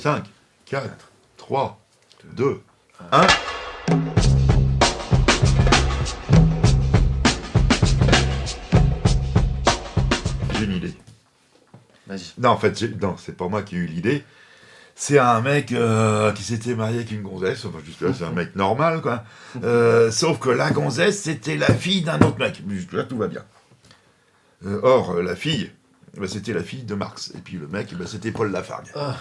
5, 4, 3, 2, 1. J'ai une idée. Vas-y. Non, en fait, non, c'est pas moi qui ai eu l'idée. C'est un mec qui s'était marié avec une gonzesse. Enfin, jusque-là, c'est un mec normal, quoi. Sauf que la gonzesse, c'était la fille d'un autre mec. Jusque-là, tout va bien. Or, la fille, c'était la fille de Marx. Et puis le mec, c'était Paul Lafargue. Ah,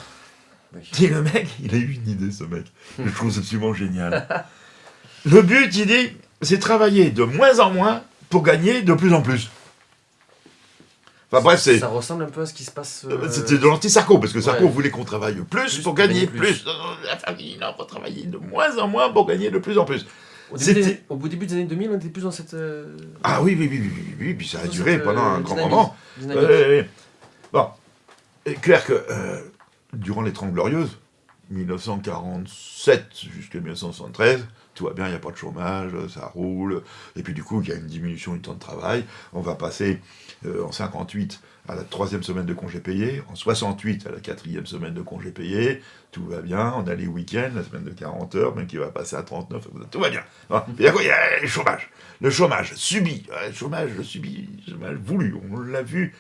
oui. Et le mec, il a eu une idée, ce mec. Je trouve ça absolument génial. Le but, il dit, c'est travailler de moins en moins pour gagner de plus en plus. Enfin bref, c'est... Ça ressemble un peu à ce qui se passe... C'était de l'anti-Sarko, parce que Sarko Ouais. voulait qu'on travaille plus pour gagner plus. La famille, non, faut travailler de moins en moins pour gagner de plus en plus. Au début des années 2000, on était plus dans cette... Ah oui, puis ça a dans duré cette, pendant un grand dynamique. moment. Dynamique. Bon, c'est clair que durant les 30 Glorieuses, 1947 jusqu'à 1973, tout va bien, il n'y a pas de chômage, ça roule, et puis du coup, il y a une diminution du temps de travail. On va passer en 58 à la 3e semaine de congé payé, en 68 à la 4e semaine de congé payé, tout va bien, on a les week-ends, la semaine de 40 heures, même qui va passer à 39, tout va bien. Bon, il y a quoi ? Il y a le chômage. Le chômage subi, le chômage voulu, on l'a vu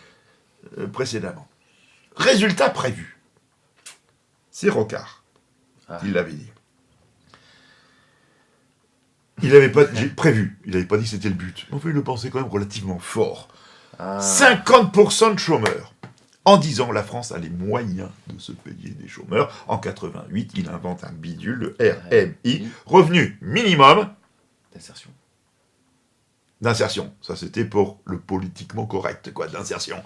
précédemment. Résultat prévu. C'est Rocard qui l'avait dit. Il n'avait pas prévu, il n'avait pas dit que c'était le but. On peut le penser quand même relativement fort. 50% de chômeurs. En disant la France a les moyens de se payer des chômeurs. En 88, il invente un bidule, le RMI, revenu minimum d'insertion. Ça, c'était pour le politiquement correct, quoi, d'insertion.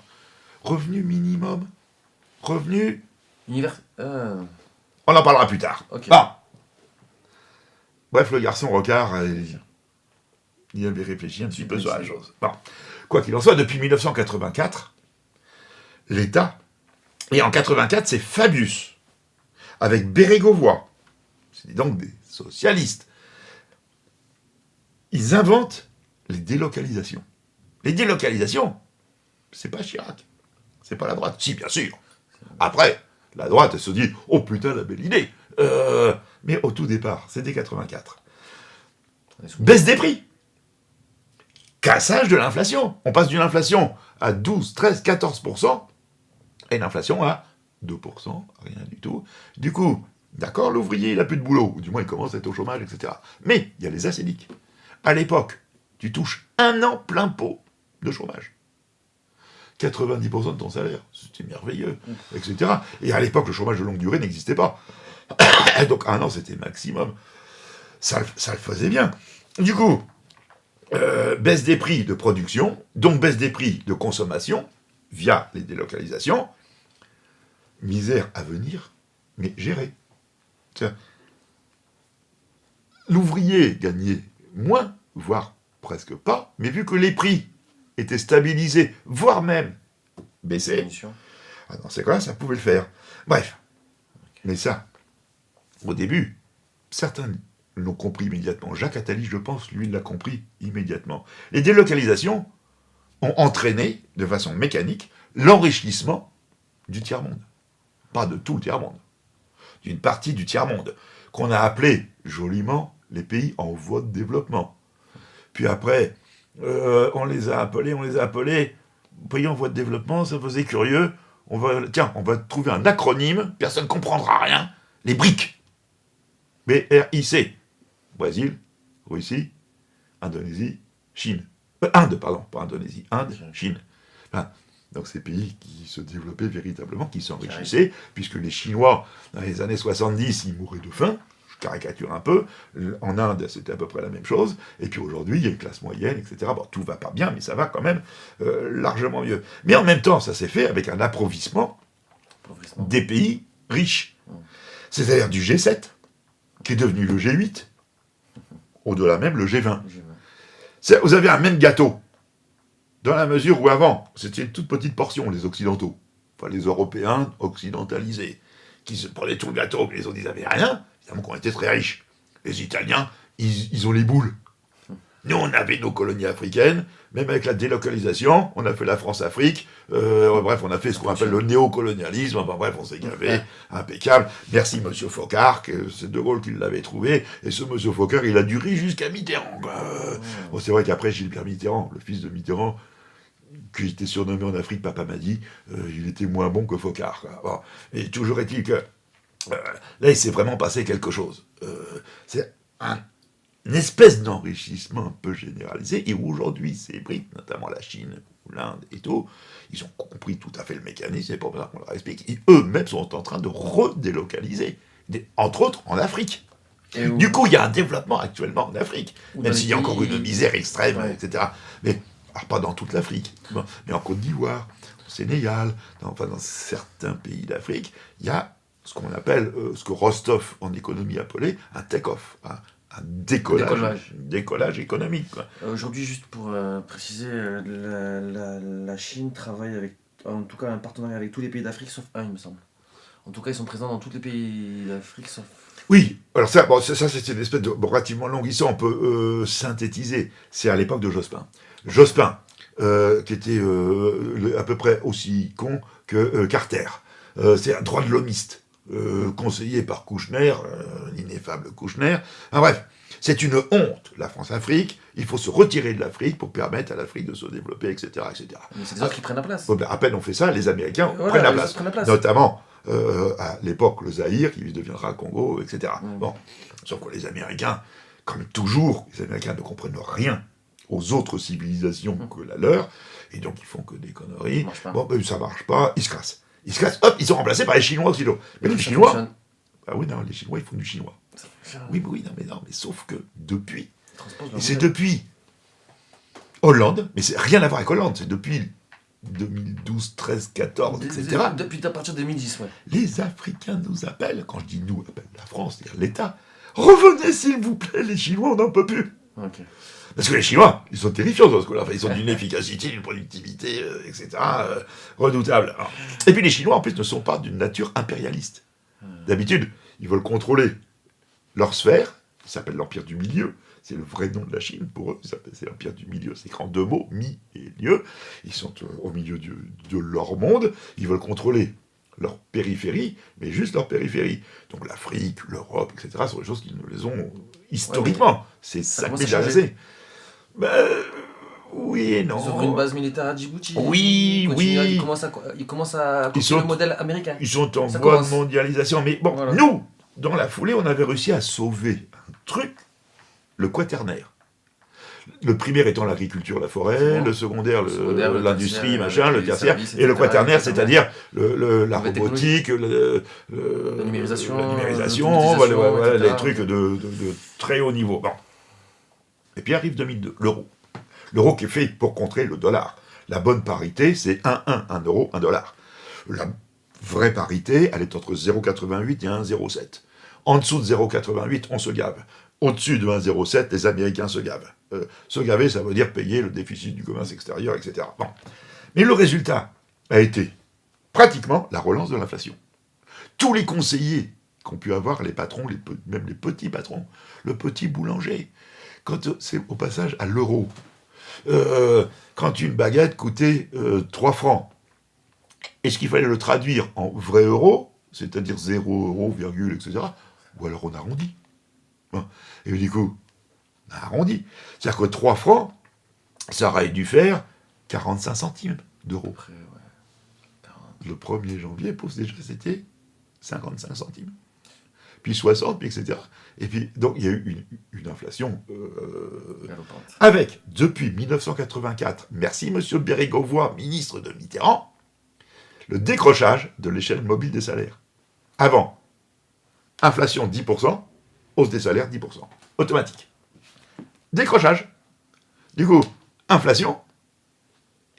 Revenu minimum, revenu... On en parlera plus tard. Okay. Bon. Bref, le garçon Rocard, il avait réfléchi un petit peu sur la chose. Bon. Quoi qu'il en soit, depuis 1984, l'État, et en 84, c'est Fabius, avec Bérégovoy, c'est donc des socialistes, ils inventent les délocalisations. Les délocalisations, c'est pas Chirac, c'est pas la droite. Si, bien sûr. Après, la droite, elle se dit « Oh putain, la belle idée !» Mais au tout départ, c'est dès 84. Baisse des prix. Cassage de l'inflation. On passe d'une inflation à 12, 13, 14%, et l'inflation à 2%, rien du tout. Du coup, d'accord, l'ouvrier, il n'a plus de boulot, ou du moins il commence à être au chômage, etc. Mais il y a les assédiques. À l'époque, tu touches 1 an plein pot de chômage. 90% de ton salaire, c'était merveilleux, etc. Et à l'époque, le chômage de longue durée n'existait pas. Donc 1 an, c'était maximum. Ça le faisait bien. Du coup, baisse des prix de production, donc baisse des prix de consommation, via les délocalisations, misère à venir, mais gérée. L'ouvrier gagnait moins, voire presque pas, mais vu que les prix étaient stabilisés, voire même baissés, dans ces cas-là, ça pouvait le faire. Bref. Mais ça, au début, certains l'ont compris immédiatement. Jacques Attali, je pense, lui, l'a compris immédiatement. Les délocalisations ont entraîné, de façon mécanique, l'enrichissement du tiers-monde. Pas de tout le tiers-monde. D'une partie du tiers-monde, qu'on a appelé, joliment, les pays en voie de développement. Puis après, on les a appelés, pays en voie de développement, ça faisait curieux. On va trouver un acronyme, personne ne comprendra rien, les BRIC. B-R-I-C. Brésil, Russie, Indonésie, Chine. Inde, pardon, pas Indonésie, Inde, Chine. Enfin, donc ces pays qui se développaient véritablement, qui s'enrichissaient, puisque les Chinois, dans les années 70, ils mouraient de faim, je caricature un peu, en Inde, c'était à peu près la même chose, et puis aujourd'hui, il y a une classe moyenne, etc. Bon, tout va pas bien, mais ça va quand même largement mieux. Mais en même temps, ça s'est fait avec un appauvrissement des pays riches. C'est-à-dire du G7, qui est devenu le G8, au-delà même le G20. Vous avez un même gâteau, dans la mesure où avant, c'était une toute petite portion, les Occidentaux, enfin les Européens occidentalisés, qui se prenaient tout le gâteau, mais les autres, ils n'avaient rien, évidemment qu'on était très riches. Les Italiens, ils ont les boules. Nous, on avait nos colonies africaines, même avec la délocalisation, on a fait la France-Afrique, bref, on a fait ce qu'on appelle le néocolonialisme, enfin bref, on s'est gavé, impeccable. Merci Monsieur Foccart, que c'est De Gaulle qui l'avait trouvé, et ce Monsieur Foccart, il a duré jusqu'à Mitterrand. Bon, c'est vrai qu'après, Gilbert Mitterrand, le fils de Mitterrand, qui était surnommé en Afrique Papa Madi, il était moins bon que Foccart. Bon. Et toujours est-il que là, il s'est vraiment passé quelque chose. C'est une espèce d'enrichissement un peu généralisé, et aujourd'hui, ces briques, notamment la Chine ou l'Inde et tout, ils ont compris tout à fait le mécanisme, c'est pour ça qu'on leur explique, et eux-mêmes sont en train de redélocaliser, entre autres en Afrique. Du coup, il y a un développement actuellement en Afrique, même s'il y a encore une misère extrême, etc. Mais alors, pas dans toute l'Afrique, mais en Côte d'Ivoire, au Sénégal, dans certains pays d'Afrique, il y a ce qu'on appelle, ce que Rostov en économie appelait un take-off, un décollage économique. Quoi. Aujourd'hui, juste pour préciser, la Chine travaille avec, en tout cas, un partenariat avec tous les pays d'Afrique, sauf un, il me semble. En tout cas, ils sont présents dans tous les pays d'Afrique, sauf... Oui, alors ça, c'est une espèce de relativement longue histoire, on peut synthétiser. C'est à l'époque de Jospin. Jospin, qui était à peu près aussi con que Carter. C'est un droit de l'homiste, conseillé par Kouchner, l'ineffable Kouchner. Enfin, bref, c'est une honte, la France-Afrique. Il faut se retirer de l'Afrique pour permettre à l'Afrique de se développer, etc. etc. Mais c'est des autres qui prennent la place. À peine on fait ça, les Américains prennent la place. Notamment, à l'époque, le Zaïre, qui deviendra le Congo, etc. Bon, sauf que les Américains, comme toujours, les Américains ne comprennent rien aux autres civilisations que la leur, et donc ils font que des conneries. Bon, ben, ça marche pas, ils se cassent. Ils se cassent, hop, ils sont remplacés par les Chinois aussitôt. Mais les Chinois... Ah oui, non, les Chinois, ils font du chinois. Oui, non, mais sauf que depuis... Et c'est depuis Hollande, mais c'est rien à voir avec Hollande, c'est depuis 2012, 13, 14, etc. Depuis à partir de 2010, ouais. Les Africains nous appellent, quand je dis nous, appellent la France, c'est-à-dire l'État. Revenez s'il vous plaît, les Chinois, on n'en peut plus. Okay. Parce que les Chinois, ils sont terrifiants dans ce coup-là. Enfin, ils ont d'une efficacité, d'une productivité, etc. Redoutable. Alors, et puis les Chinois, en plus, ne sont pas d'une nature impérialiste. D'habitude, ils veulent contrôler leur sphère, qui s'appelle l'Empire du Milieu. C'est le vrai nom de la Chine pour eux. C'est l'Empire du Milieu. C'est écrit en deux mots, mi et lieu. Ils sont au milieu de leur monde. Ils veulent contrôler leur périphérie, mais juste leur périphérie. Donc l'Afrique, l'Europe, etc., sont des choses qui nous les ont historiquement. Ouais, c'est ça qui est oui et non. Ils ouvrent une base militaire à Djibouti. Oui. Ils commencent à copier le modèle américain. Ils sont en voie de mondialisation. Mais bon, voilà. Nous, dans la foulée, on avait réussi à sauver un truc, le quaternaire. Le primaire étant l'agriculture, la forêt, le secondaire, l'industrie, machin, le tertiaire, et le quaternaire, c'est-à-dire la robotique, la numérisation, voilà, les trucs de très haut niveau. Bon. Et puis arrive 2002, l'euro. L'euro qui est fait pour contrer le dollar. La bonne parité, c'est 1 euro, 1 dollar. La vraie parité, elle est entre 0,88 et 1,07. En dessous de 0,88, on se gave. Au-dessus de 1,07, les Américains se gavent. Se gaver, ça veut dire payer le déficit du commerce extérieur, etc. Bon. Mais le résultat a été pratiquement la relance de l'inflation. Tous les conseillers qu'ont pu avoir les patrons, même les petits patrons, le petit boulanger, quand c'est au passage à l'euro, quand une baguette coûtait 3 francs, est-ce qu'il fallait le traduire en vrai euro, c'est-à-dire 0 euro, virgule, etc., ou alors on arrondit. Bon. Et du coup, on a arrondi. C'est-à-dire que 3 francs, ça aurait dû faire 45 centimes d'euros. Le 1er janvier, déjà, c'était 55 centimes. Puis 60, puis etc. Et puis, donc, il y a eu une inflation avec, depuis 1984, merci Monsieur Bérégovoy, ministre de Mitterrand, le décrochage de l'échelle mobile des salaires. Avant, inflation 10%, hausse des salaires 10%. Automatique. Décrochage. Du coup, inflation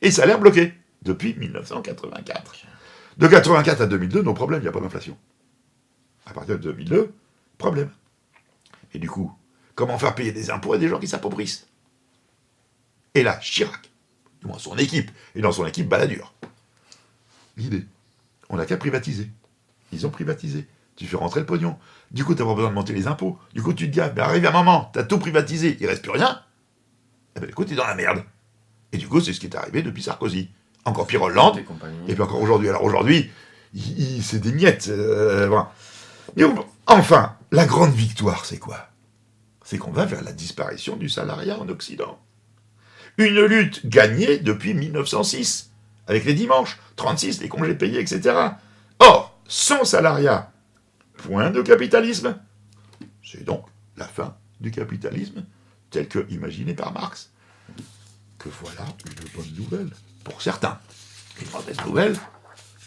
et salaire bloqué. Depuis 1984. De 1984 à 2002, nos problèmes, il n'y a pas d'inflation. À partir de 2002, problème. Et du coup, comment faire payer des impôts à des gens qui s'appauvrissent? Et là, Chirac, dans son équipe, et dans son équipe, Balladur. L'idée, on n'a qu'à privatiser. Ils ont privatisé. Tu fais rentrer le pognon. Du coup, tu n'as pas besoin de monter les impôts. Du coup, tu te dis, mais arrive un moment, tu as tout privatisé, il ne reste plus rien. eh ben, écoute, t'es dans la merde. Et du coup, c'est ce qui est arrivé depuis Sarkozy. Encore pire Hollande, et puis encore aujourd'hui. Alors aujourd'hui, c'est des miettes. Voilà. Mais enfin, la grande victoire, c'est quoi? C'est qu'on va vers la disparition du salariat en Occident. Une lutte gagnée depuis 1906, avec les dimanches, 36, les congés payés, etc. Or, sans salariat, point de capitalisme, c'est donc la fin du capitalisme, tel que imaginé par Marx. Que voilà une bonne nouvelle pour certains, une mauvaise nouvelle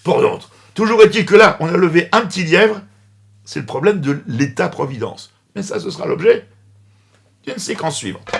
pour d'autres. Toujours est-il que là, on a levé un petit lièvre, c'est le problème de l'État-providence. Mais ça, ce sera l'objet d'une séquence suivante.